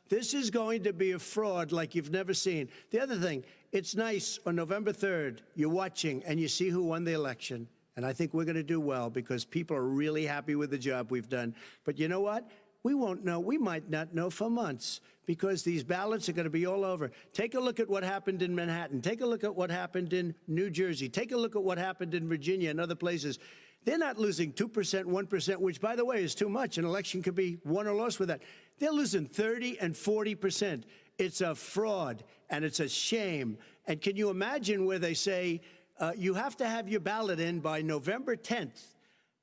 This is going to be a fraud like you've never seen. The other thing, it's nice on November 3rd, you're watching and you see who won the election. And I think we're going to do well because people are really happy with the job we've done. But you know what? We won't know. We might not know for months because these ballots are going to be all over. Take a look at what happened in Manhattan. Take a look at what happened in New Jersey. Take a look at what happened in Virginia and other places. They're not losing 2%, 1%, which, by the way, is too much. An election could be won or lost with that. They're losing 30 and 40%. It's a fraud, and it's a shame. And can you imagine where they say you have to have your ballot in by November 10th?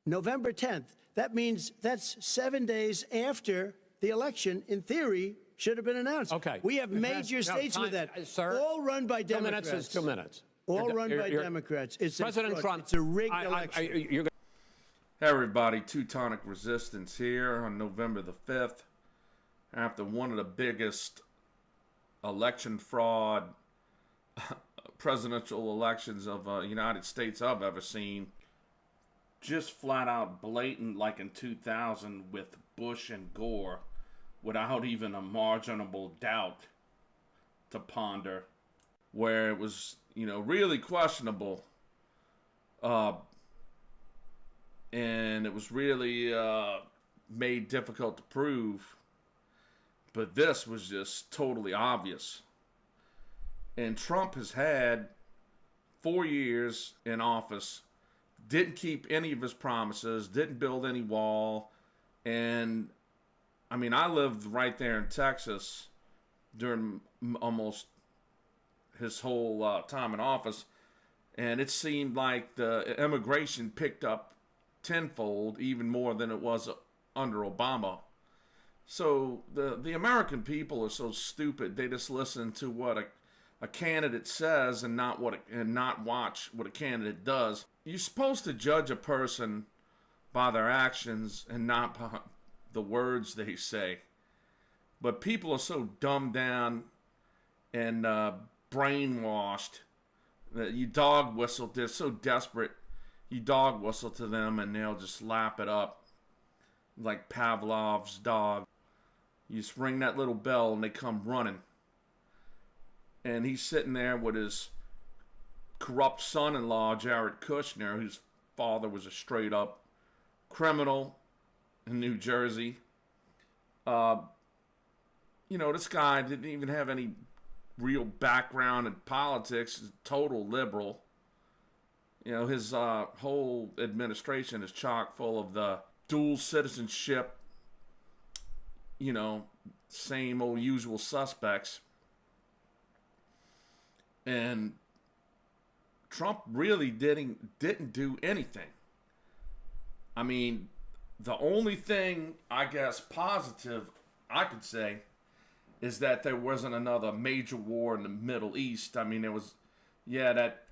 November 10th. That means that's 7 days after the election, in theory, should have been announced. Okay. We have major states with that, sir, all run by Democrats. 2 minutes is 2 minutes. All run by Democrats. It's President Trump. It's a rigged election. You're Hey everybody, Teutonic Resistance here on November the 5th. After one of the biggest election fraud presidential elections of the United States I've ever seen. Just flat out blatant like in 2000 with Bush and Gore without even a marginable doubt to ponder. Where it was, really questionable. And it was really made difficult to prove. But this was just totally obvious. And Trump has had 4 years in office, didn't keep any of his promises, didn't build any wall. And, I lived right there in Texas during almost his whole time in office. And it seemed like the immigration picked up tenfold, even more than it was under Obama. So the American people are so stupid, they just listen to what a candidate says and not watch what a candidate does. You're supposed to judge a person by their actions and not by the words they say. But people are so dumbed down and brainwashed that you dog whistle. They're so desperate. You dog whistle to them and they'll just lap it up like Pavlov's dog. You just ring that little bell and they come running. And he's sitting there with his corrupt son-in-law, Jared Kushner, whose father was a straight-up criminal in New Jersey. This guy didn't even have any real background in politics. He's a total liberal. His whole administration is chock full of the dual citizenship, same old usual suspects. And Trump really didn't do anything. The only thing, I guess, positive I could say is that there wasn't another major war in the Middle East. There was, that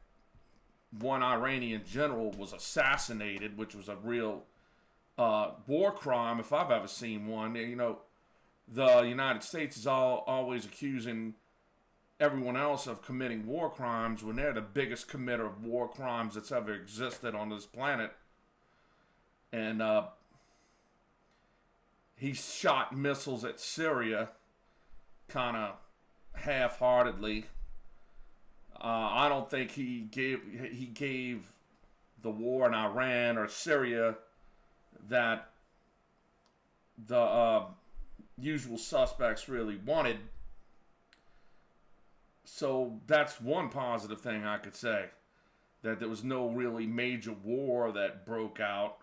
one Iranian general was assassinated, which was a real war crime if I've ever seen one. The United States is always accusing everyone else of committing war crimes when they're the biggest committer of war crimes that's ever existed on this planet. And he shot missiles at Syria kind of half-heartedly. I don't think he gave the war in Iran or Syria that the usual suspects really wanted. So that's one positive thing I could say, that there was no really major war that broke out.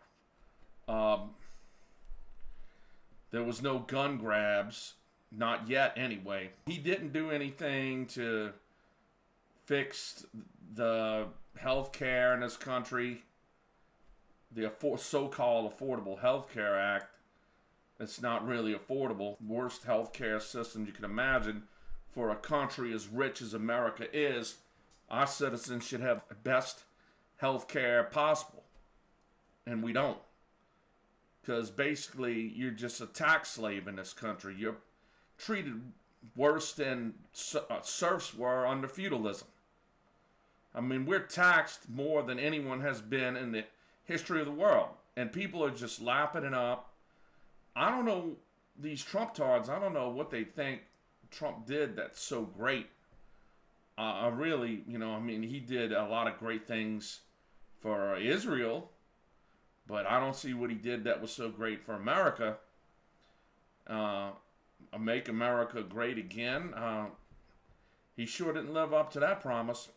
There was no gun grabs, not yet anyway. He didn't do anything to fix the health care in this country, the so-called Affordable Health Care Act. It's not really affordable. Worst health care system you can imagine. For a country as rich as America is, our citizens should have the best health care possible. And we don't. Because basically, you're just a tax slave in this country. You're treated worse than serfs were under feudalism. We're taxed more than anyone has been in the history of the world. And people are just lapping it up. I don't know these Trump tards, I don't know what they think Trump did that's so great. I really, I mean, he did a lot of great things for Israel, but I don't see what he did that was so great for America. Make America great again. He sure didn't live up to that promise.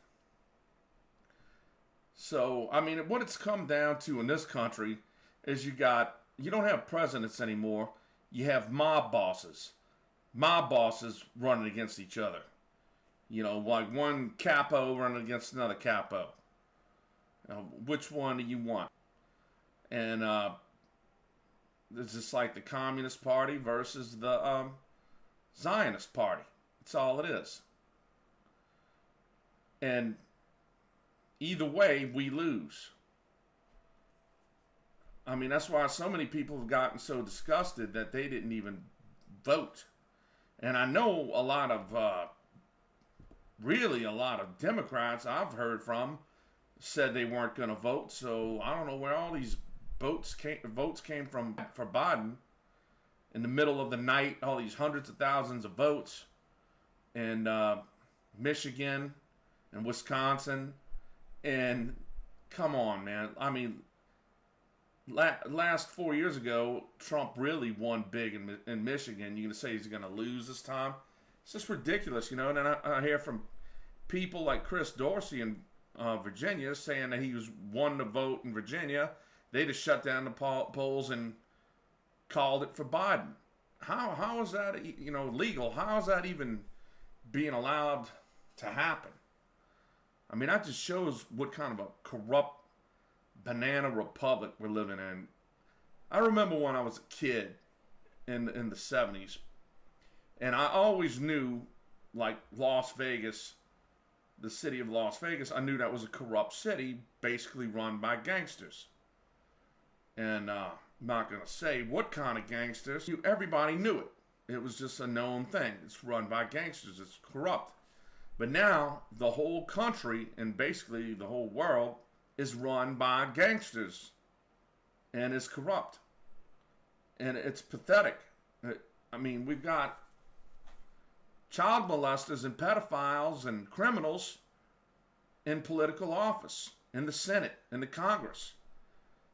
So, I mean, what it's come down to in this country is you don't have presidents anymore. You have mob bosses. Mob bosses running against each other. Like one capo running against another capo. Which one do you want? And it's just like the Communist Party versus the Zionist Party. That's all it is. And either way, we lose. I mean, that's why so many people have gotten so disgusted that they didn't even vote. And I know a lot of, really a lot of Democrats I've heard from said they weren't going to vote. So I don't know where all these votes came from for Biden. In the middle of the night, all these hundreds of thousands of votes in Michigan and Wisconsin. And come on, man. I mean, last 4 years ago, Trump really won big in Michigan. You're going to say he's going to lose this time? It's just ridiculous, And then I hear from people like Chris Dorsey in Virginia saying that he was won the vote in Virginia. They just shut down the polls and called it for Biden. How is that, legal? How is that even being allowed to happen? I mean, that just shows what kind of a corrupt banana republic we're living in. I remember when I was a kid in the 70s, and I always knew, like, Las Vegas, the city of Las Vegas, I knew that was a corrupt city, basically run by gangsters. And I'm not going to say what kind of gangsters. Everybody knew it. It was just a known thing. It's run by gangsters. It's corrupt. But now, the whole country, and basically the whole world, is run by gangsters. And is corrupt. And it's pathetic. I mean, we've got child molesters and pedophiles and criminals in political office, in the Senate, in the Congress.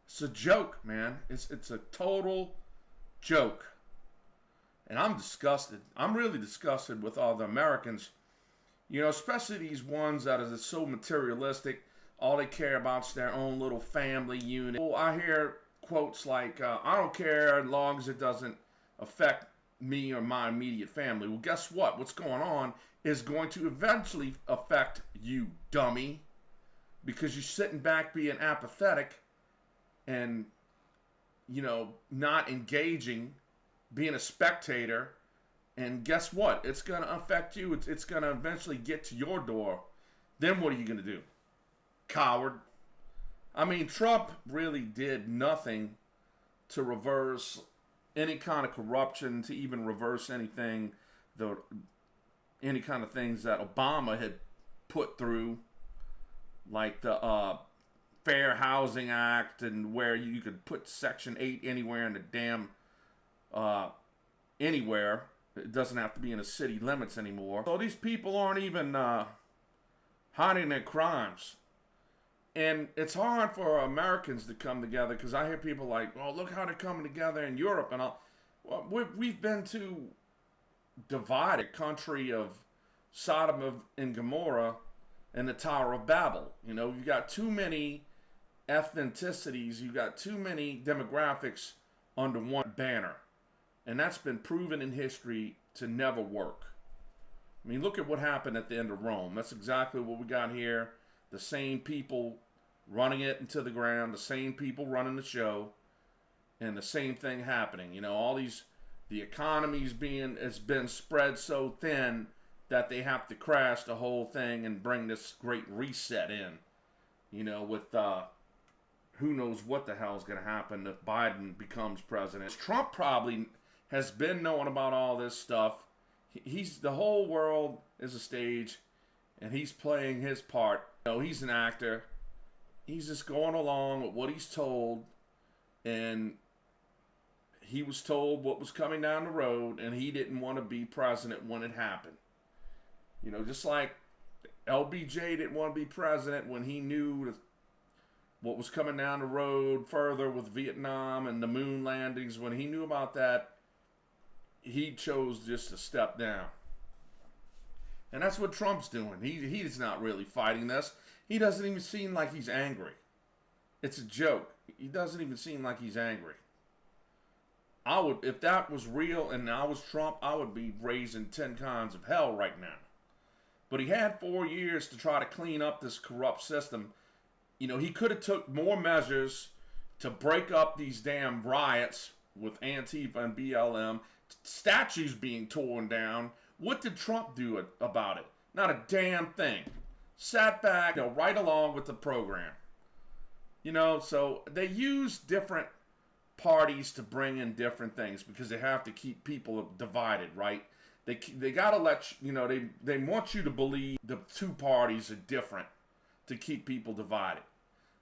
It's a joke, man. It's a total joke. And I'm disgusted. I'm really disgusted with all the Americans, especially these ones that are so materialistic. All they care about is their own little family unit. Well, I hear quotes like, I don't care as long as it doesn't affect me or my immediate family. Well, guess what? What's going on is going to eventually affect you, dummy. Because you're sitting back being apathetic and, not engaging, being a spectator. And guess what? It's going to affect you. It's going to eventually get to your door. Then what are you going to do? Coward. I mean, Trump really did nothing to reverse any kind of corruption, to even reverse anything, any kind of things that Obama had put through, like the Fair Housing Act, and where you could put Section 8 anywhere in the damn, anywhere. It doesn't have to be in the city limits anymore. So these people aren't even hiding their crimes. And it's hard for Americans to come together, because I hear people like, well, look how they're coming together in Europe. And we've been too divided. Country of Sodom and Gomorrah and the Tower of Babel. You've got too many ethnicities. You've got too many demographics under one banner. And that's been proven in history to never work. I mean, look at what happened at the end of Rome. That's exactly what we got here. The same people running it into the ground, the same people running the show, and the same thing happening. The economy's has been spread so thin that they have to crash the whole thing and bring this great reset in. With who knows what the hell is going to happen if Biden becomes president. Trump probably has been knowing about all this stuff. The whole world is a stage, and he's playing his part. He's an actor. He's just going along with what he's told, and he was told what was coming down the road, and he didn't want to be president when it happened. You know, just like LBJ didn't want to be president when he knew what was coming down the road further with Vietnam and the moon landings. When he knew about that, he chose just to step down. And that's what Trump's doing. He's not really fighting this. He doesn't even seem like he's angry. It's a joke. He doesn't even seem like he's angry. I would, if that was real and I was Trump, I would be raising 10 kinds of hell right now. But he had 4 years to try to clean up this corrupt system. You know, he could have took more measures to break up these damn riots with Antifa and BLM, statues being torn down. What did Trump do about it? Not a damn thing. Sat back, you know, right along with the program. You know, so they use different parties to bring in different things because they have to keep people divided, right? They got to let you know, they want you to believe the two parties are different to keep people divided.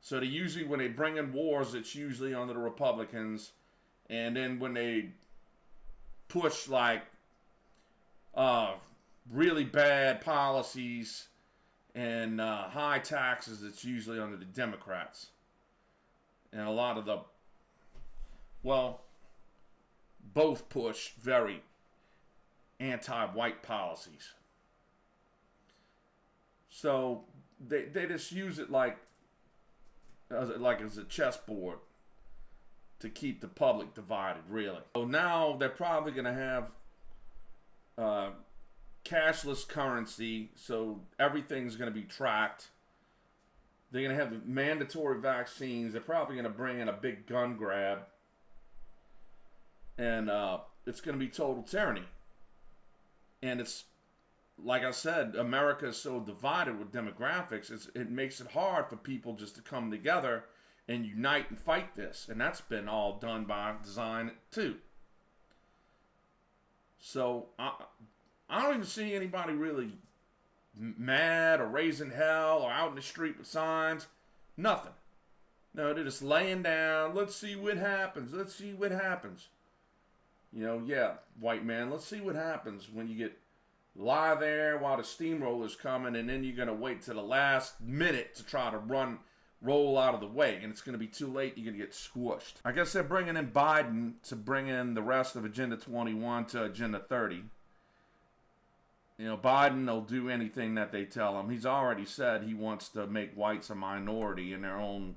So they usually, when they bring in wars, it's usually under the Republicans. And then when they push like really bad policies and high taxes, it's usually under the Democrats. And a lot of the, well, both push very anti-white policies. So they just use it like as a chessboard to keep the public divided, really. So now they're probably going to have cashless currency, so everything's going to be tracked. They're going to have the mandatory vaccines. They're probably going to bring in a big gun grab. And it's going to be total tyranny. And it's, like I said, America is so divided with demographics, it makes it hard for people just to come together and unite and fight this. And that's been all done by design, too. So, I don't even see anybody really mad or raising hell or out in the street with signs. Nothing. No, they're just laying down. Let's see what happens. Let's see what happens. You know, yeah, white man, let's see what happens when you lie there while the steamroller's coming, and then you're going to wait to the last minute to try to roll out of the way, and it's going to be too late. You're going to get squished. I guess they're bringing in Biden to bring in the rest of Agenda 21 to Agenda 30. You know, Biden will do anything that they tell him. He's already said he wants to make whites a minority in their own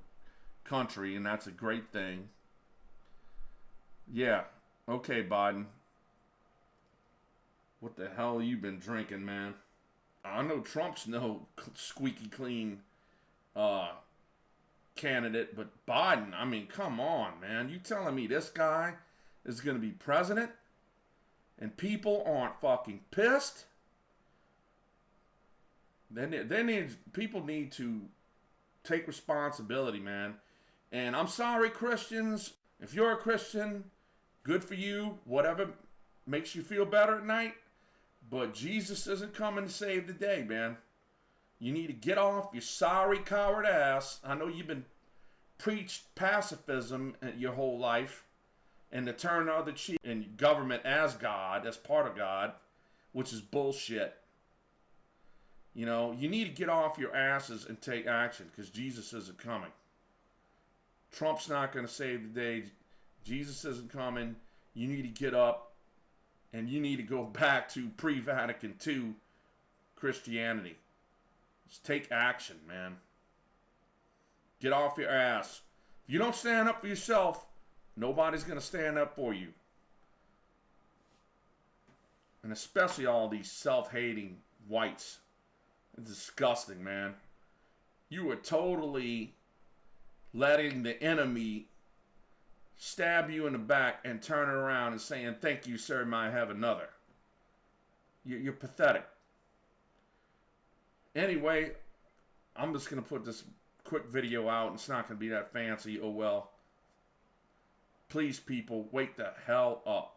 country, and that's a great thing. Yeah, okay, Biden. What the hell you been drinking, man? I know Trump's no squeaky clean candidate, but Biden, I mean, come on, man. You telling me this guy is going to be president and people aren't fucking pissed? People need to take responsibility, man. And I'm sorry, Christians. If you're a Christian, good for you. Whatever makes you feel better at night. But Jesus isn't coming to save the day, man. You need to get off your sorry coward ass. I know you've been preached pacifism your whole life and to turn the other cheek and government as God, as part of God, which is bullshit. You know, you need to get off your asses and take action because Jesus isn't coming. Trump's not going to save the day. Jesus isn't coming. You need to get up and you need to go back to pre-Vatican II Christianity. Just take action, man. Get off your ass. If you don't stand up for yourself, nobody's going to stand up for you. And especially all these self-hating whites. It's disgusting, man. You are totally letting the enemy stab you in the back and turn it around and saying, thank you, sir, might have another. You're pathetic. Anyway, I'm just going to put this quick video out, and it's not going to be that fancy. Oh, well. Please, people, wake the hell up.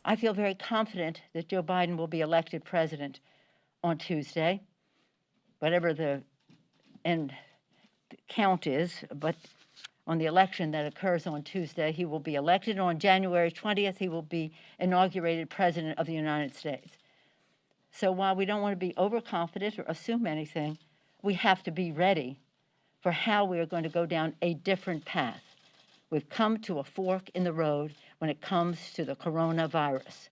I feel very confident that Joe Biden will be elected president on Tuesday, whatever the end count is, but on the election that occurs on Tuesday. He will be elected on January 20th. He will be inaugurated President of the United States. So while we don't want to be overconfident or assume anything, we have to be ready for how we are going to go down a different path. We've come to a fork in the road when it comes to the coronavirus.